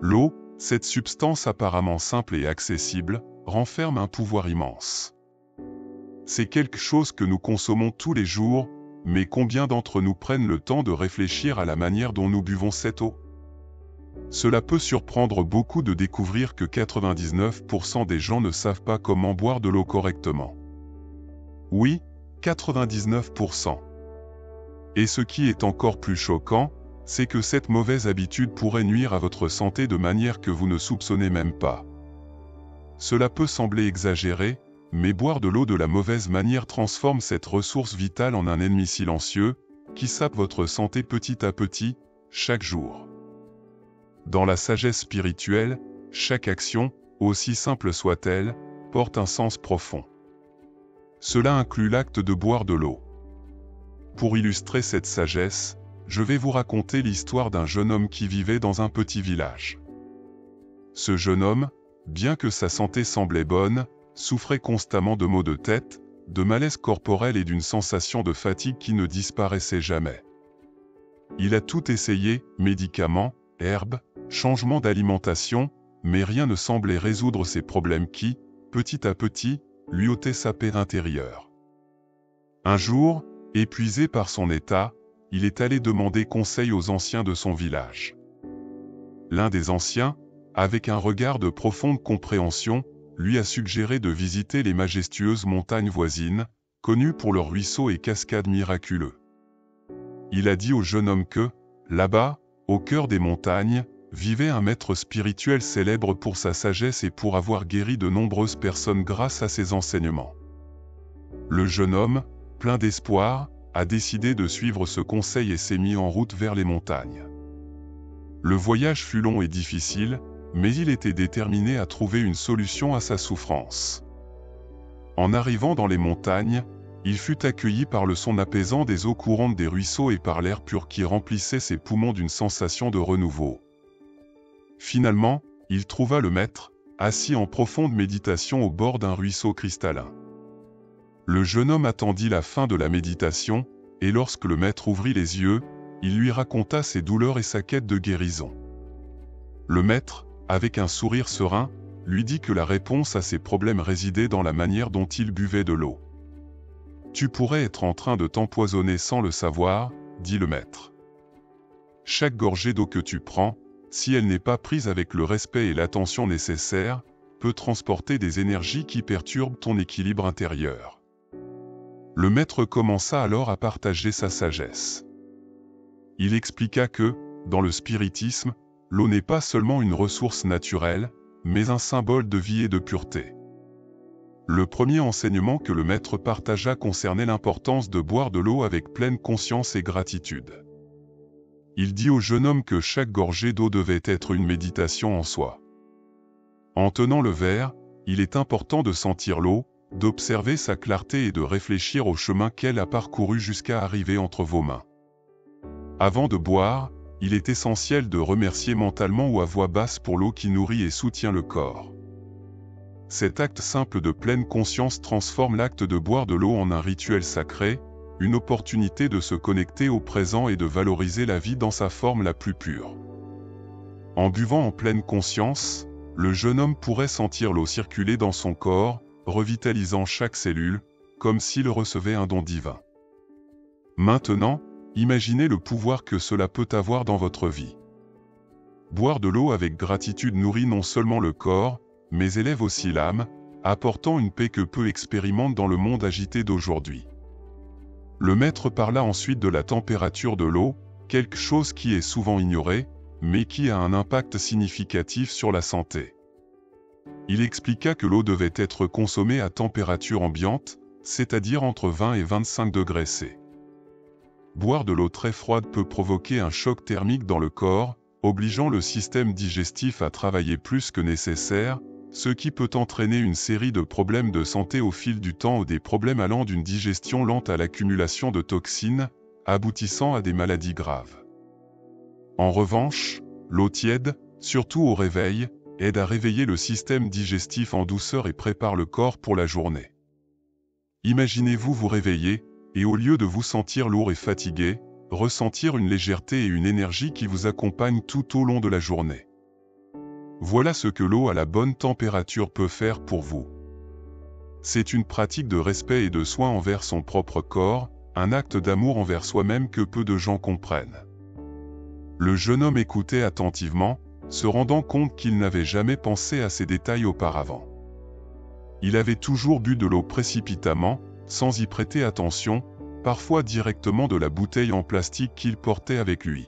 L'eau, cette substance apparemment simple et accessible, renferme un pouvoir immense. C'est quelque chose que nous consommons tous les jours, mais combien d'entre nous prennent le temps de réfléchir à la manière dont nous buvons cette eau? Cela peut surprendre beaucoup de découvrir que 99% des gens ne savent pas comment boire de l'eau correctement. Oui, 99%. Et ce qui est encore plus choquant, c'est que cette mauvaise habitude pourrait nuire à votre santé de manière que vous ne soupçonnez même pas. Cela peut sembler exagéré, mais boire de l'eau de la mauvaise manière transforme cette ressource vitale en un ennemi silencieux, qui sape votre santé petit à petit, chaque jour. Dans la sagesse spirituelle, chaque action, aussi simple soit-elle, porte un sens profond. Cela inclut l'acte de boire de l'eau. Pour illustrer cette sagesse, je vais vous raconter l'histoire d'un jeune homme qui vivait dans un petit village. Ce jeune homme, bien que sa santé semblait bonne, souffrait constamment de maux de tête, de malaise corporel et d'une sensation de fatigue qui ne disparaissait jamais. Il a tout essayé, médicaments, herbes, changements d'alimentation, mais rien ne semblait résoudre ces problèmes qui, petit à petit, lui ôtaient sa paix intérieure. Un jour, épuisé par son état, il est allé demander conseil aux anciens de son village. L'un des anciens, avec un regard de profonde compréhension, lui a suggéré de visiter les majestueuses montagnes voisines, connues pour leurs ruisseaux et cascades miraculeux. Il a dit au jeune homme que, là-bas, au cœur des montagnes, vivait un maître spirituel célèbre pour sa sagesse et pour avoir guéri de nombreuses personnes grâce à ses enseignements. Le jeune homme, plein d'espoir, a décidé de suivre ce conseil et s'est mis en route vers les montagnes. Le voyage fut long et difficile, mais il était déterminé à trouver une solution à sa souffrance. En arrivant dans les montagnes, il fut accueilli par le son apaisant des eaux courantes des ruisseaux et par l'air pur qui remplissait ses poumons d'une sensation de renouveau. Finalement, il trouva le maître, assis en profonde méditation au bord d'un ruisseau cristallin. Le jeune homme attendit la fin de la méditation, et lorsque le maître ouvrit les yeux, il lui raconta ses douleurs et sa quête de guérison. Le maître, avec un sourire serein, lui dit que la réponse à ses problèmes résidait dans la manière dont il buvait de l'eau. « Tu pourrais être en train de t'empoisonner sans le savoir, » dit le maître. « Chaque gorgée d'eau que tu prends, si elle n'est pas prise avec le respect et l'attention nécessaires, peut transporter des énergies qui perturbent ton équilibre intérieur. » Le maître commença alors à partager sa sagesse. Il expliqua que, dans le spiritisme, l'eau n'est pas seulement une ressource naturelle, mais un symbole de vie et de pureté. Le premier enseignement que le maître partagea concernait l'importance de boire de l'eau avec pleine conscience et gratitude. Il dit au jeune homme que chaque gorgée d'eau devait être une méditation en soi. En tenant le verre, il est important de sentir l'eau, d'observer sa clarté et de réfléchir au chemin qu'elle a parcouru jusqu'à arriver entre vos mains. Avant de boire, il est essentiel de remercier mentalement ou à voix basse pour l'eau qui nourrit et soutient le corps. Cet acte simple de pleine conscience transforme l'acte de boire de l'eau en un rituel sacré, une opportunité de se connecter au présent et de valoriser la vie dans sa forme la plus pure. En buvant en pleine conscience, le jeune homme pourrait sentir l'eau circuler dans son corps, revitalisant chaque cellule, comme s'il recevait un don divin. Maintenant, imaginez le pouvoir que cela peut avoir dans votre vie. Boire de l'eau avec gratitude nourrit non seulement le corps, mais élève aussi l'âme, apportant une paix que peu expérimentent dans le monde agité d'aujourd'hui. Le maître parla ensuite de la température de l'eau, quelque chose qui est souvent ignoré, mais qui a un impact significatif sur la santé. Il expliqua que l'eau devait être consommée à température ambiante, c'est-à-dire entre 20 et 25 degrés C. Boire de l'eau très froide peut provoquer un choc thermique dans le corps, obligeant le système digestif à travailler plus que nécessaire, ce qui peut entraîner une série de problèmes de santé au fil du temps ou des problèmes allant d'une digestion lente à l'accumulation de toxines, aboutissant à des maladies graves. En revanche, l'eau tiède, surtout au réveil, aide à réveiller le système digestif en douceur et prépare le corps pour la journée. Imaginez-vous vous réveiller, et au lieu de vous sentir lourd et fatigué, ressentir une légèreté et une énergie qui vous accompagnent tout au long de la journée. Voilà ce que l'eau à la bonne température peut faire pour vous. C'est une pratique de respect et de soin envers son propre corps, un acte d'amour envers soi-même que peu de gens comprennent. Le jeune homme écoutait attentivement, se rendant compte qu'il n'avait jamais pensé à ces détails auparavant. Il avait toujours bu de l'eau précipitamment, sans y prêter attention, parfois directement de la bouteille en plastique qu'il portait avec lui.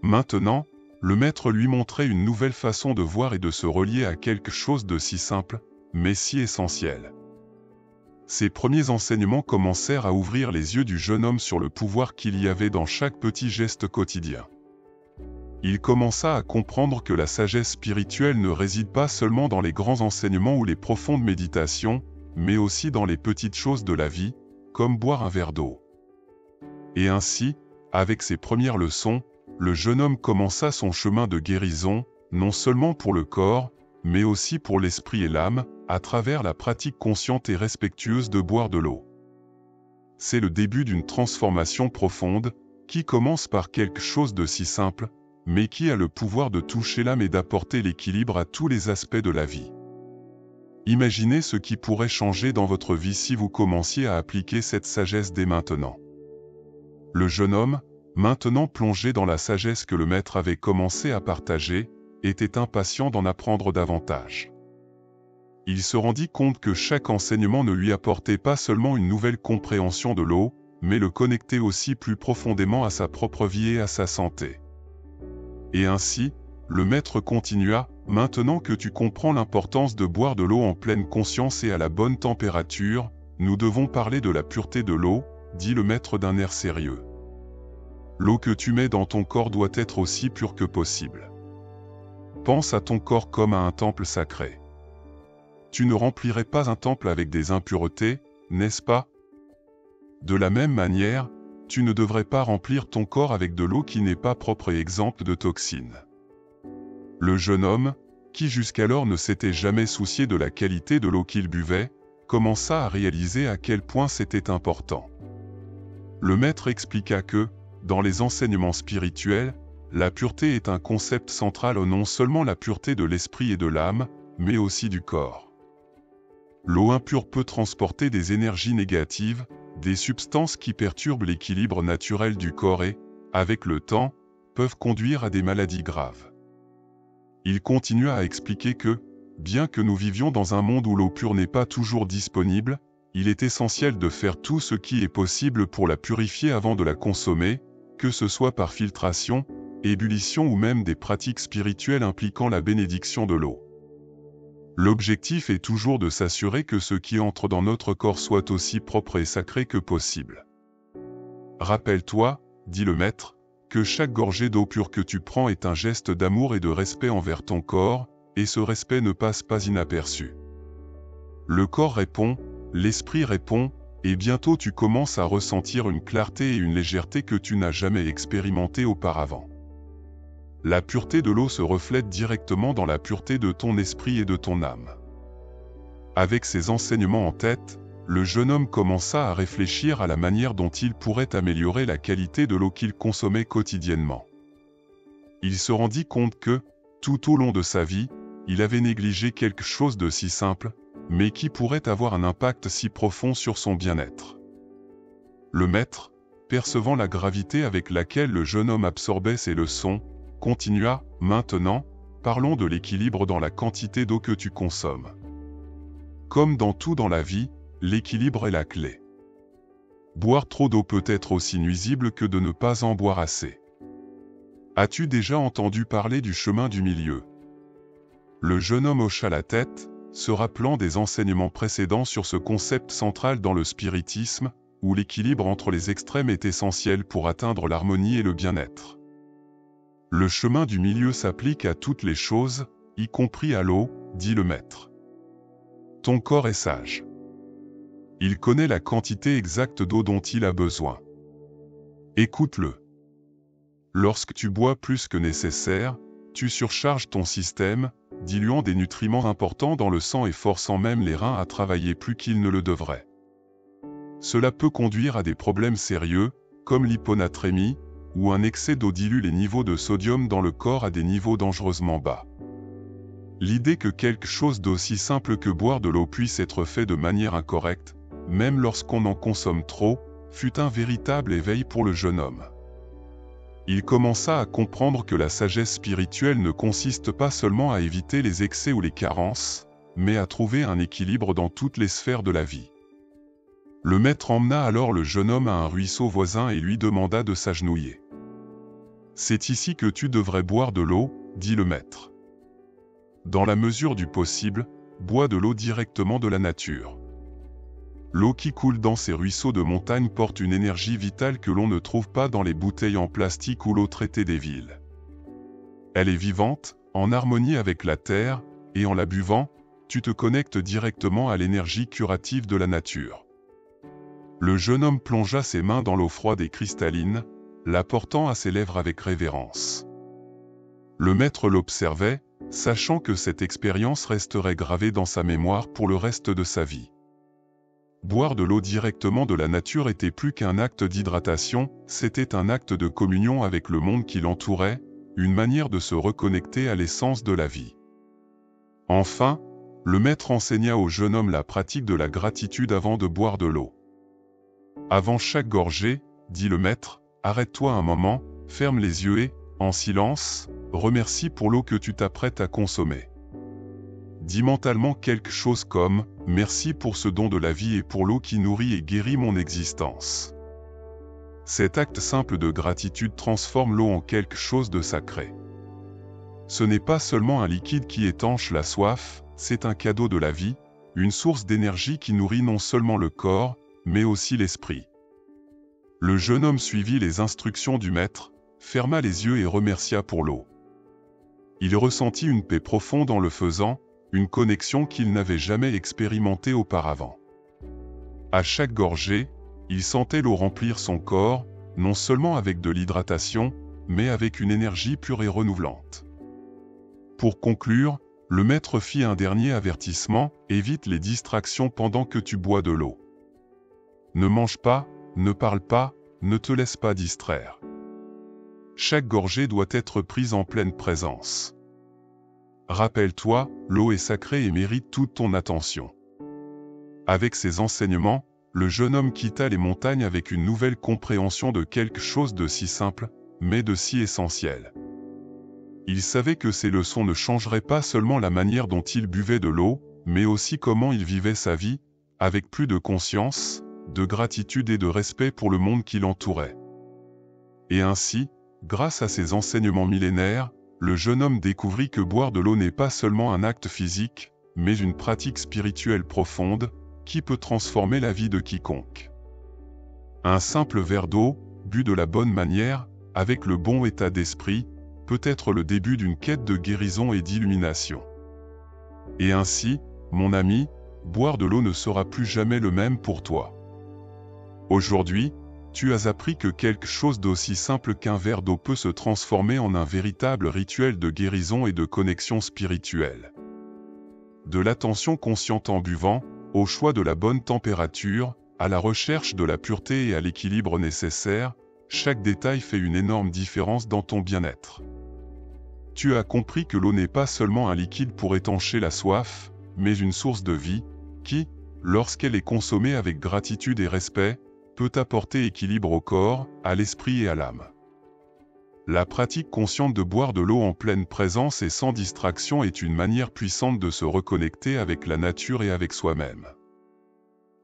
Maintenant, le maître lui montrait une nouvelle façon de voir et de se relier à quelque chose de si simple, mais si essentiel. Ces premiers enseignements commencèrent à ouvrir les yeux du jeune homme sur le pouvoir qu'il y avait dans chaque petit geste quotidien. Il commença à comprendre que la sagesse spirituelle ne réside pas seulement dans les grands enseignements ou les profondes méditations, mais aussi dans les petites choses de la vie, comme boire un verre d'eau. Et ainsi, avec ses premières leçons, le jeune homme commença son chemin de guérison, non seulement pour le corps, mais aussi pour l'esprit et l'âme, à travers la pratique consciente et respectueuse de boire de l'eau. C'est le début d'une transformation profonde, qui commence par quelque chose de si simple, mais qui a le pouvoir de toucher l'âme et d'apporter l'équilibre à tous les aspects de la vie. Imaginez ce qui pourrait changer dans votre vie si vous commenciez à appliquer cette sagesse dès maintenant. Le jeune homme, maintenant plongé dans la sagesse que le maître avait commencé à partager, était impatient d'en apprendre davantage. Il se rendit compte que chaque enseignement ne lui apportait pas seulement une nouvelle compréhension de l'eau, mais le connectait aussi plus profondément à sa propre vie et à sa santé. Et ainsi, le maître continua, « Maintenant que tu comprends l'importance de boire de l'eau en pleine conscience et à la bonne température, nous devons parler de la pureté de l'eau, » dit le maître d'un air sérieux. L'eau que tu mets dans ton corps doit être aussi pure que possible. Pense à ton corps comme à un temple sacré. Tu ne remplirais pas un temple avec des impuretés, n'est-ce pas? De la même manière, tu ne devrais pas remplir ton corps avec de l'eau qui n'est pas propre et exempte de toxines. Le jeune homme, qui jusqu'alors ne s'était jamais soucié de la qualité de l'eau qu'il buvait, commença à réaliser à quel point c'était important. Le maître expliqua que, dans les enseignements spirituels, la pureté est un concept central non seulement la pureté de l'esprit et de l'âme, mais aussi du corps. L'eau impure peut transporter des énergies négatives, des substances qui perturbent l'équilibre naturel du corps et, avec le temps, peuvent conduire à des maladies graves. Il continua à expliquer que, bien que nous vivions dans un monde où l'eau pure n'est pas toujours disponible, il est essentiel de faire tout ce qui est possible pour la purifier avant de la consommer, que ce soit par filtration, ébullition ou même des pratiques spirituelles impliquant la bénédiction de l'eau. L'objectif est toujours de s'assurer que ce qui entre dans notre corps soit aussi propre et sacré que possible. Rappelle-toi, dit le maître, que chaque gorgée d'eau pure que tu prends est un geste d'amour et de respect envers ton corps, et ce respect ne passe pas inaperçu. Le corps répond, l'esprit répond, et bientôt tu commences à ressentir une clarté et une légèreté que tu n'as jamais expérimentées auparavant. La pureté de l'eau se reflète directement dans la pureté de ton esprit et de ton âme. Avec ces enseignements en tête, le jeune homme commença à réfléchir à la manière dont il pourrait améliorer la qualité de l'eau qu'il consommait quotidiennement. Il se rendit compte que, tout au long de sa vie, il avait négligé quelque chose de si simple, mais qui pourrait avoir un impact si profond sur son bien-être. Le maître, percevant la gravité avec laquelle le jeune homme absorbait ses leçons, continua, « Maintenant, parlons de l'équilibre dans la quantité d'eau que tu consommes. Comme dans tout dans la vie, l'équilibre est la clé. Boire trop d'eau peut être aussi nuisible que de ne pas en boire assez. As-tu déjà entendu parler du chemin du milieu ?» Le jeune homme hocha la tête, se rappelant des enseignements précédents sur ce concept central dans le spiritisme, où l'équilibre entre les extrêmes est essentiel pour atteindre l'harmonie et le bien-être. Le chemin du milieu s'applique à toutes les choses, y compris à l'eau, dit le maître. Ton corps est sage. Il connaît la quantité exacte d'eau dont il a besoin. Écoute-le. Lorsque tu bois plus que nécessaire, tu surcharges ton système, diluant des nutriments importants dans le sang et forçant même les reins à travailler plus qu'ils ne le devraient. Cela peut conduire à des problèmes sérieux, comme l'hyponatrémie, où un excès d'eau dilue les niveaux de sodium dans le corps à des niveaux dangereusement bas. L'idée que quelque chose d'aussi simple que boire de l'eau puisse être fait de manière incorrecte, même lorsqu'on en consomme trop, fut un véritable éveil pour le jeune homme. Il commença à comprendre que la sagesse spirituelle ne consiste pas seulement à éviter les excès ou les carences, mais à trouver un équilibre dans toutes les sphères de la vie. Le maître emmena alors le jeune homme à un ruisseau voisin et lui demanda de s'agenouiller. « C'est ici que tu devrais boire de l'eau, » dit le maître. « Dans la mesure du possible, bois de l'eau directement de la nature. L'eau qui coule dans ces ruisseaux de montagne porte une énergie vitale que l'on ne trouve pas dans les bouteilles en plastique ou l'eau traitée des villes. Elle est vivante, en harmonie avec la terre, et en la buvant, tu te connectes directement à l'énergie curative de la nature. » Le jeune homme plongea ses mains dans l'eau froide et cristalline, la portant à ses lèvres avec révérence. Le maître l'observait, sachant que cette expérience resterait gravée dans sa mémoire pour le reste de sa vie. Boire de l'eau directement de la nature était plus qu'un acte d'hydratation, c'était un acte de communion avec le monde qui l'entourait, une manière de se reconnecter à l'essence de la vie. Enfin, le maître enseigna au jeune homme la pratique de la gratitude avant de boire de l'eau. Avant chaque gorgée, dit le maître, arrête-toi un moment, ferme les yeux et, en silence, remercie pour l'eau que tu t'apprêtes à consommer. Dis mentalement quelque chose comme « Merci pour ce don de la vie et pour l'eau qui nourrit et guérit mon existence ». Cet acte simple de gratitude transforme l'eau en quelque chose de sacré. Ce n'est pas seulement un liquide qui étanche la soif, c'est un cadeau de la vie, une source d'énergie qui nourrit non seulement le corps, mais aussi l'esprit. Le jeune homme suivit les instructions du maître, ferma les yeux et remercia pour l'eau. Il ressentit une paix profonde en le faisant, une connexion qu'il n'avait jamais expérimentée auparavant. À chaque gorgée, il sentait l'eau remplir son corps, non seulement avec de l'hydratation, mais avec une énergie pure et renouvelante. Pour conclure, le maître fit un dernier avertissement, évite les distractions pendant que tu bois de l'eau. Ne mange pas, ne parle pas, ne te laisse pas distraire. Chaque gorgée doit être prise en pleine présence. Rappelle-toi, l'eau est sacrée et mérite toute ton attention. Avec ces enseignements, le jeune homme quitta les montagnes avec une nouvelle compréhension de quelque chose de si simple, mais de si essentiel. Il savait que ces leçons ne changeraient pas seulement la manière dont il buvait de l'eau, mais aussi comment il vivait sa vie, avec plus de conscience, de gratitude et de respect pour le monde qui l'entourait. Et ainsi, grâce à ces enseignements millénaires, le jeune homme découvrit que boire de l'eau n'est pas seulement un acte physique, mais une pratique spirituelle profonde, qui peut transformer la vie de quiconque. Un simple verre d'eau, bu de la bonne manière, avec le bon état d'esprit, peut être le début d'une quête de guérison et d'illumination. Et ainsi, mon ami, boire de l'eau ne sera plus jamais le même pour toi. Aujourd'hui, tu as appris que quelque chose d'aussi simple qu'un verre d'eau peut se transformer en un véritable rituel de guérison et de connexion spirituelle. De l'attention consciente en buvant, au choix de la bonne température, à la recherche de la pureté et à l'équilibre nécessaire, chaque détail fait une énorme différence dans ton bien-être. Tu as compris que l'eau n'est pas seulement un liquide pour étancher la soif, mais une source de vie, qui, lorsqu'elle est consommée avec gratitude et respect, peut apporter équilibre au corps, à l'esprit et à l'âme. La pratique consciente de boire de l'eau en pleine présence et sans distraction est une manière puissante de se reconnecter avec la nature et avec soi-même.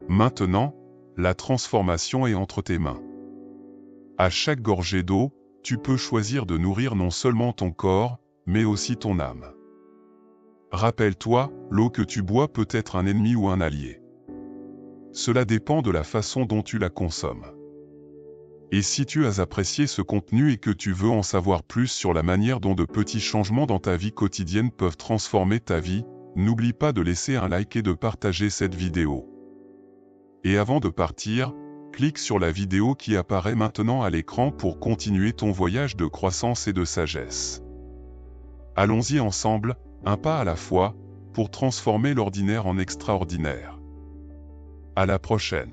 Maintenant, la transformation est entre tes mains. À chaque gorgée d'eau, tu peux choisir de nourrir non seulement ton corps, mais aussi ton âme. Rappelle-toi, l'eau que tu bois peut être un ennemi ou un allié. Cela dépend de la façon dont tu la consommes. Et si tu as apprécié ce contenu et que tu veux en savoir plus sur la manière dont de petits changements dans ta vie quotidienne peuvent transformer ta vie, n'oublie pas de laisser un like et de partager cette vidéo. Et avant de partir, clique sur la vidéo qui apparaît maintenant à l'écran pour continuer ton voyage de croissance et de sagesse. Allons-y ensemble, un pas à la fois, pour transformer l'ordinaire en extraordinaire. À la prochaine.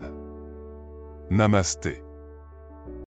Namasté.